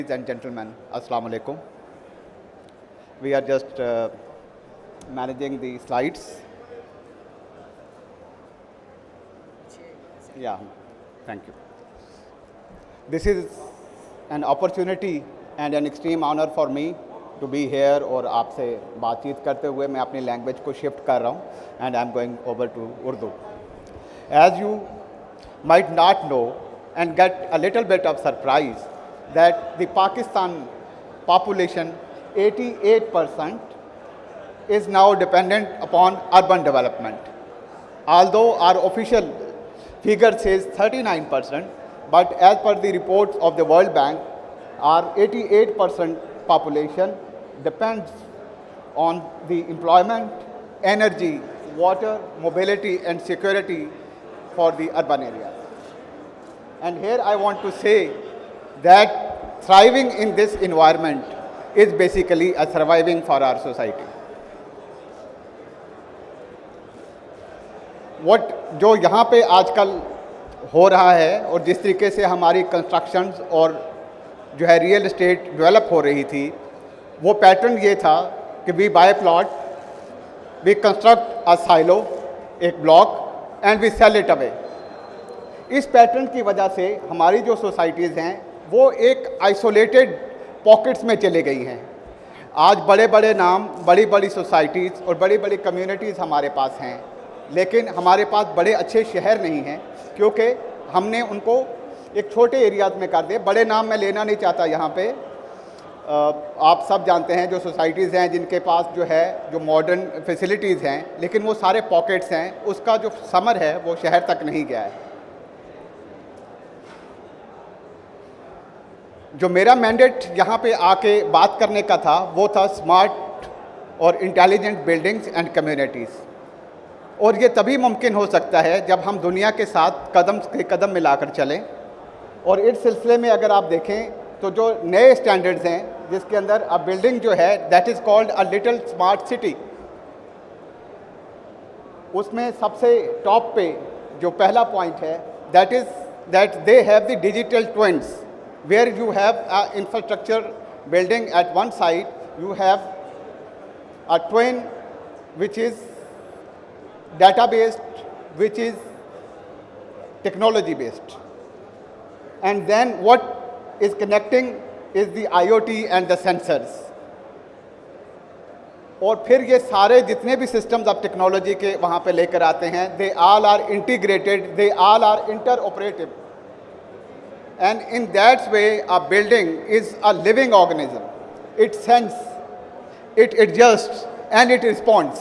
Ladies and gentlemen, Assalamu alaikum. We are just managing the slides. Yeah, thank you. This is an opportunity and an extreme honor for me to be here और आपसे बातचीत करते हुए मैं अपनी language को shift कर रहा हूँ and I'm going over to Urdu. As you might not know and get a little bit of surprise that the Pakistan population 88% is now dependent upon urban development. Although our official figure says 39%, but as per the reports of the World Bank, our 88% population depends on the employment, energy, water, mobility and security for the urban areas. And here I want to say that thriving in this environment is basically a surviving for our society. जो यहाँ पे आजकल हो रहा है और जिस तरीके से हमारी कंस्ट्रक्शंस और जो है रियल एस्टेट डेवलप हो रही थी, वो पैटर्न ये था कि we buy plot, we construct a silo, एक block and we sell it away. इस पैटर्न की वजह से हमारी जो सोसाइटीज़ हैं वो एक आइसोलेटेड पॉकेट्स में चले गई हैं. आज बड़े बड़े नाम, बड़ी बड़ी सोसाइटीज़ और बड़ी बड़ी कम्युनिटीज़ हमारे पास हैं, लेकिन हमारे पास बड़े अच्छे शहर नहीं हैं क्योंकि हमने उनको एक छोटे एरियाज़ में कर दिए. बड़े नाम मैं लेना नहीं चाहता यहाँ पे. आप सब जानते हैं जो सोसाइटीज़ हैं जिनके पास जो है जो मॉडर्न फैसिलिटीज़ हैं, लेकिन वो सारे पॉकेट्स हैं, उसका जो समर है वो शहर तक नहीं गया है. जो मेरा मैंडेट यहाँ पे आके बात करने का था वो था स्मार्ट और इंटेलिजेंट बिल्डिंग्स एंड कम्युनिटीज़. और ये तभी मुमकिन हो सकता है जब हम दुनिया के साथ कदम से कदम मिलाकर चलें. और इस सिलसिले में अगर आप देखें तो जो नए स्टैंडर्ड्स हैं जिसके अंदर अब बिल्डिंग जो है that is called a little smart city, उसमें सबसे टॉप पे जो पहला पॉइंट है that is that they have the digital twins, where you have an infrastructure building at one side, you have a twin which is data based, which is technology based, and then what is connecting is the IoT and the sensors. और फिर ये सारे जितने भी systems आप technology के वहाँ पे लेकर आते हैं, they all are integrated, they all are interoperative. And in that way, a building is a living organism. It senses, it adjusts, and it responds.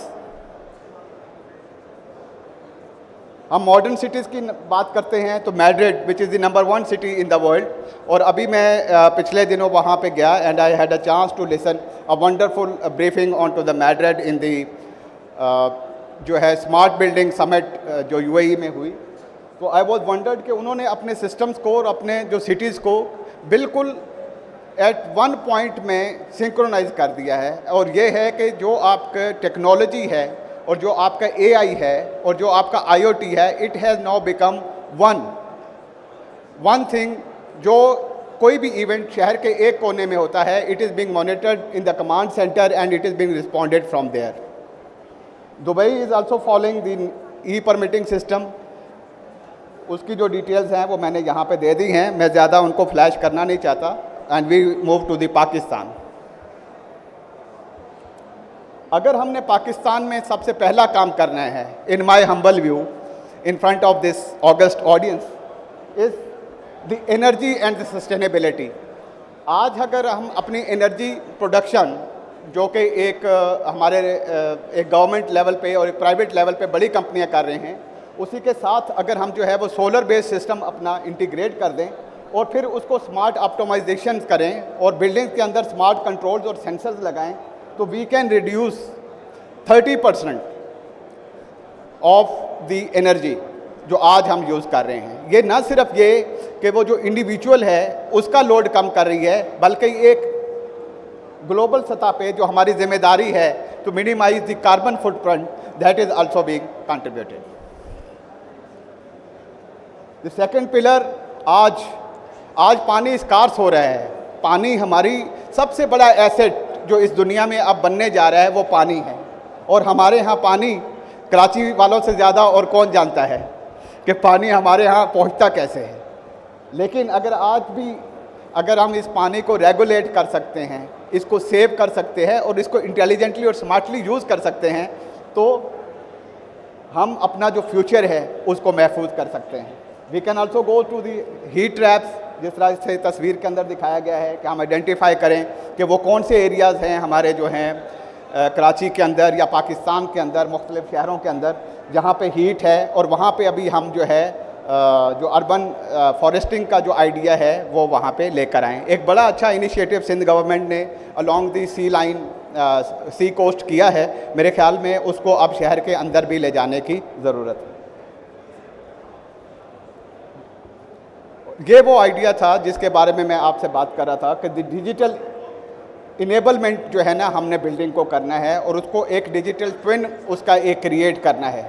हम मॉडर्न सिटीज़ की बात करते हैं तो Madrid which is the number 1 city in the world, और अभी मैं पिछले दिनों वहाँ पे गया and I had a chance to listen a wonderful briefing on to the Madrid in the जो है स्मार्ट बिल्डिंग समिट जो UAE में हुई. तो आई वॉज वंडर्ड कि उन्होंने अपने सिस्टम्स को और अपने जो सिटीज़ को बिल्कुल एट वन पॉइंट में सिंक्रोनाइज कर दिया है. और ये है कि जो आपका टेक्नोलॉजी है और जो आपका AI है और जो आपका IoT है, it has now become one thing. जो कोई भी इवेंट शहर के एक कोने में होता है, it is being monitored in the command centre and it is being responded from there. Dubai is also following the e-permitting system. उसकी जो डिटेल्स हैं वो मैंने यहाँ पे दे दी हैं, मैं ज़्यादा उनको फ्लैश करना नहीं चाहता. And we move to the Pakistan. अगर हमने पाकिस्तान में सबसे पहला काम करना है, in my humble view in front of this august audience, is the energy and the sustainability. आज अगर हम अपनी एनर्जी प्रोडक्शन जो कि एक हमारे एक गवर्नमेंट लेवल पे और एक प्राइवेट लेवल पे बड़ी कंपनियां कर रहे हैं, उसी के साथ अगर हम जो है वो सोलर बेस्ड सिस्टम अपना इंटीग्रेट कर दें और फिर उसको स्मार्ट ऑप्टिमाइजेशन करें और बिल्डिंग्स के अंदर स्मार्ट कंट्रोल्स और सेंसर्स लगाएं, तो we can reduce 30% of the energy जो आज हम यूज़ कर रहे हैं. ये ना सिर्फ ये कि वो जो इंडिविजुअल है उसका लोड कम कर रही है, बल्कि एक ग्लोबल सतह पे जो हमारी जिम्मेदारी है to minimize the carbon footprint, that is also being contributed. The second pillar, आज पानी स्कार्स हो रहा है. पानी हमारी सबसे बड़ा एसेट जो इस दुनिया में अब बनने जा रहा है वो पानी है। और हमारे यहाँ पानी कराची वालों से ज़्यादा और कौन जानता है कि पानी हमारे यहाँ पहुँचता कैसे है। लेकिन अगर आज भी अगर हम इस पानी को रेगुलेट कर सकते हैं, इसको सेव कर सकते हैं और इसको इंटेलिजेंटली और स्मार्टली यूज़ कर सकते हैं, तो हम अपना जो फ्यूचर है उसको महफूज कर सकते हैं। We can also go to the heat traps, जिस तरह से तस्वीर के अंदर दिखाया गया है कि हम आइडेंटिफाई करें कि वो कौन से एरियाज़ हैं हमारे जो हैं कराची के अंदर या पाकिस्तान के अंदर मुख्तलिफ़ शहरों के अंदर जहाँ पे हीट है, और वहाँ पे अभी हम जो है जो अर्बन फॉरेस्टिंग का जो आइडिया है वो वहाँ पे लेकर आएँ। एक बड़ा अच्छा इनिशिएटिव सिंध गवर्नमेंट ने along the sea line sea coast किया है। मेरे ख्याल में उसको अब शहर के अंदर भी ले जाने की ज़रूरत है। ये वो आइडिया था जिसके बारे में मैं आपसे बात कर रहा था कि डिजिटल इनेबलमेंट जो है ना हमने बिल्डिंग को करना है और उसको एक डिजिटल ट्विन उसका एक क्रिएट करना है,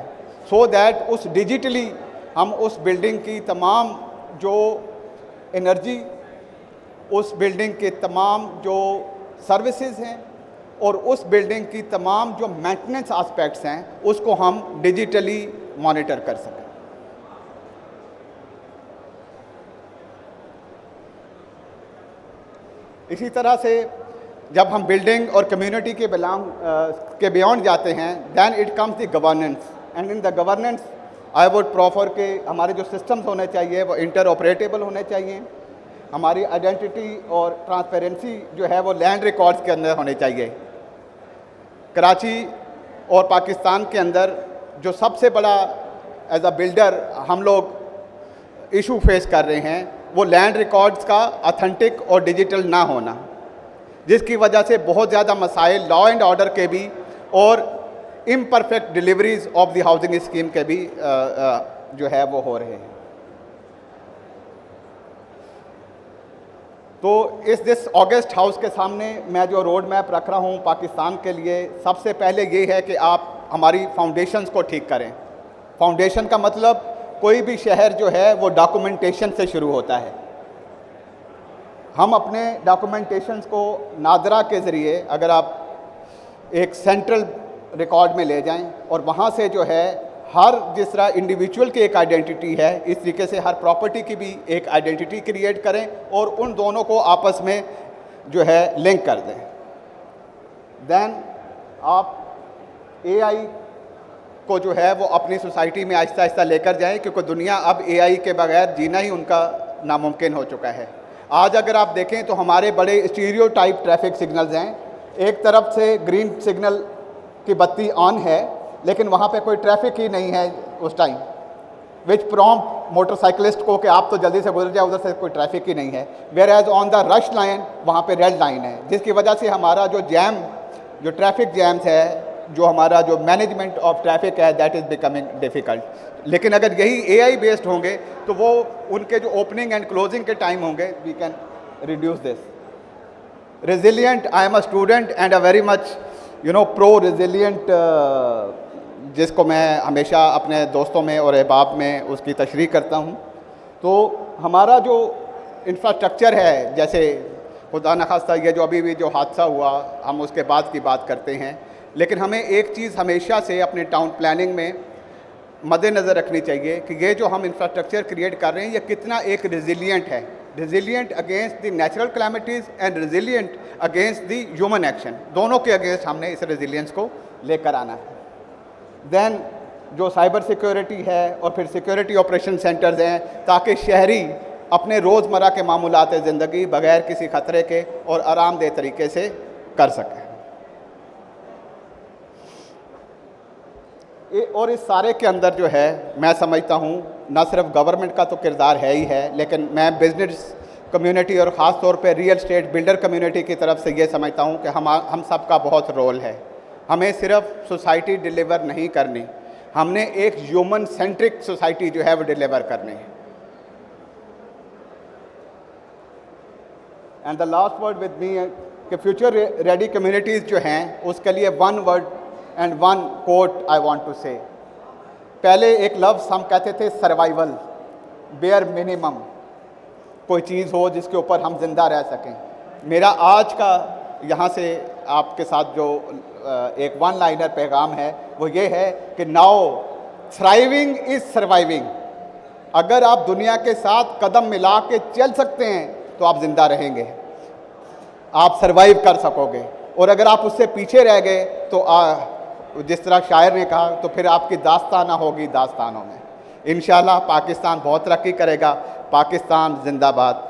सो दैट उस डिजिटली हम उस बिल्डिंग की तमाम जो एनर्जी, उस बिल्डिंग के तमाम जो सर्विसेज हैं और उस बिल्डिंग की तमाम जो मेंटेनेंस एस्पेक्ट्स हैं उसको हम डिजिटली मॉनिटर कर सकें। इसी तरह से जब हम बिल्डिंग और कम्युनिटी के बियॉन्ड जाते हैं, then it comes the governance. And in the governance I would prefer के हमारे जो सिस्टम्स होने चाहिए वो इंटर ऑपरेटेबल होने चाहिए। हमारी आइडेंटिटी और ट्रांसपेरेंसी जो है वो लैंड रिकॉर्ड्स के अंदर होने चाहिए। कराची और पाकिस्तान के अंदर जो सबसे बड़ा एज अ बिल्डर हम लोग इशू फेस कर रहे हैं वो लैंड रिकॉर्ड्स का ऑथेंटिक और डिजिटल ना होना, जिसकी वजह से बहुत ज़्यादा मसाइल लॉ एंड ऑर्डर के भी और imperfect deliveries of the housing scheme के भी जो है वो हो रहे हैं। तो दिस ऑगस्ट हाउस के सामने मैं जो रोड मैप रख रहा हूँ पाकिस्तान के लिए, सबसे पहले ये है कि आप हमारी फाउंडेशंस को ठीक करें। फाउंडेशन का मतलब कोई भी शहर जो है वो डॉक्यूमेंटेशन से शुरू होता है। हम अपने डॉक्यूमेंटेशंस को नादरा के ज़रिए अगर आप एक सेंट्रल रिकॉर्ड में ले जाएं और वहाँ से जो है हर जिस तरह इंडिविजुअल की एक आइडेंटिटी है, इस तरीके से हर प्रॉपर्टी की भी एक आइडेंटिटी क्रिएट करें और उन दोनों को आपस में जो है लिंक कर दें। देन आप एआई को जो है वो अपनी सोसाइटी में आहिस्ता आहिस्ता लेकर जाएं, क्योंकि दुनिया अब एआई के बगैर जीना ही उनका नामुमकिन हो चुका है। आज अगर आप देखें तो हमारे बड़े स्टीरियोटाइप ट्रैफिक सिग्नल्स हैं। एक तरफ से ग्रीन सिग्नल की बत्ती ऑन है लेकिन वहाँ पे कोई ट्रैफिक ही नहीं है उस टाइम, विच प्रॉम्प्ट मोटरसाइकिलिस्ट को कि आप तो जल्दी से गुजर जाए, उधर से कोई ट्रैफिक ही नहीं है। Whereas on the rush line वहाँ पे रेड लाइन है, जिसकी वजह से हमारा जो जो ट्रैफिक जैम्स है, जो हमारा जो मैनेजमेंट ऑफ ट्रैफिक है, दैट इज़ बिकमिंग डिफ़िकल्ट। लेकिन अगर यही एआई बेस्ड होंगे तो वो उनके जो ओपनिंग एंड क्लोजिंग के टाइम होंगे, we can reduce this. Resilient, I am a student and a very much pro resilient, जिसको मैं हमेशा अपने दोस्तों में और अहबाब में उसकी तशरीह करता हूँ। तो हमारा जो इंफ्रास्ट्रक्चर है, जैसे खुदा न खास्ता ये जो अभी भी जो हादसा हुआ हम उसके बाद की बात करते हैं, लेकिन हमें एक चीज़ हमेशा से अपने टाउन प्लानिंग में मद्देनज़र रखनी चाहिए कि ये जो हम इंफ्रास्ट्रक्चर क्रिएट कर रहे हैं ये कितना एक रेजिलियंट है, resilient against the natural calamities and resilient against the human action. दोनों के अगेंस्ट हमने इस रेजिलियंस को लेकर आना है। देन जो साइबर सिक्योरिटी है और फिर सिक्योरिटी ऑपरेशन सेंटर्स हैं, ताकि शहरी अपने रोज़मर्रा के मामूलात ज़िंदगी बग़ैर किसी ख़तरे के और आरामदेह तरीके से कर सकें। और इस सारे के अंदर जो है मैं समझता हूँ ना सिर्फ गवर्नमेंट का तो किरदार है ही है, लेकिन मैं बिज़नेस कम्युनिटी और ख़ास तौर पे रियल एस्टेट बिल्डर कम्युनिटी की तरफ से ये समझता हूँ कि हम सब का बहुत रोल है। हमें सिर्फ सोसाइटी डिलीवर नहीं करनी, हमने एक ह्यूमन सेंट्रिक सोसाइटी जो है वो डिलीवर करनी है। And the last word with me कि फ्यूचर रेडी कम्युनिटीज़ जो हैं उसके लिए one word and one quote I want to say. पहले एक लफ्ज़ हम कहते थे सर्वाइवल, बेयर मिनिमम, कोई चीज़ हो जिसके ऊपर हम जिंदा रह सकें। मेरा आज का यहाँ से आपके साथ जो एक वन लाइनर पैगाम है वो ये है कि नाउ थ्राइविंग इज सर्वाइविंग। अगर आप दुनिया के साथ कदम मिला के चल सकते हैं तो आप जिंदा रहेंगे, आप सरवाइव कर सकोगे। और अगर आप उससे पीछे रह गए तो जिस तरह शायर ने कहा, तो फिर आपकी दास्ताना होगी दास्तानों में। इंशाल्लाह पाकिस्तान बहुत तरक्की करेगा। पाकिस्तान जिंदाबाद।